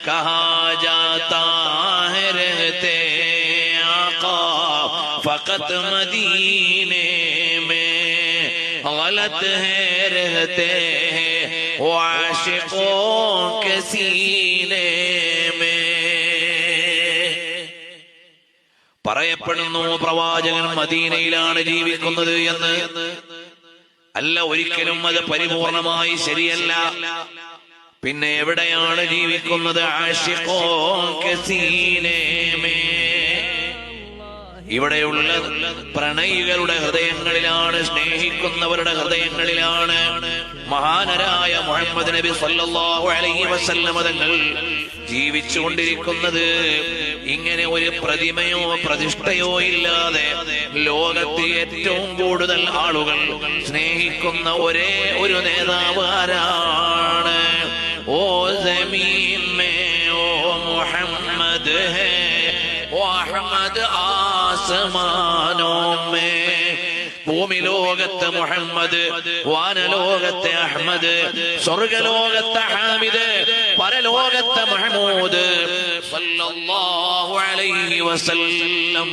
कहा जाता है रहते आका फकत मदीने में, गलत है रहते हैं वो आशिकों के सीने में. പറയപ്പെടുന്നു പ്രവാചകൻ മദീനയിലാണ് ജീവിക്കുന്നത് എന്ന്. അല്ല, ഒരിക്കലും അത് പരിപൂർണമായി ശരിയല്ല. പിന്നെ എവിടെയാണ് ജീവിക്കുന്നത്? ആശിഖോ കെ സീനേ മേ, ഇവിടെയുള്ള പ്രണയികളുടെ ഹൃദയങ്ങളിലാണ്, സ്നേഹിക്കുന്നവരുടെ ഹൃദയങ്ങളിലാണ്. മഹാനരായ മുഹമ്മദ് നബി സല്ലല്ലാഹു അലൈഹി വസല്ലം തങ്ങൾ ജീവിച്ചുകൊണ്ടിരിക്കുന്നത് ഇങ്ങനെ ഒരു പ്രതിമയോ പ്രതിഷ്ഠയോ ഇല്ലാതെ ലോകത്തെ ഏറ്റവും കൂടുതൽ ആളുകൾ സ്നേഹിക്കുന്ന ഒരേ ഒരു നേതാവ് ആരാണ്? ഓ സമീൻ മേ ഓ മുഹമ്മദ് ഹേ, ഓ അഹ്മദ് ആസമാനോ മേ. ഭൂമി ലോകത്തെ മുഹമ്മദ്, വാനലോകത്തെ അഹ്മദ്, സ്വർഗലോകത്തെ ഹാമിദ്, പരലോകത്തെ മഹ്മൂദ് സല്ലല്ലാഹു അലൈഹി വസല്ലം.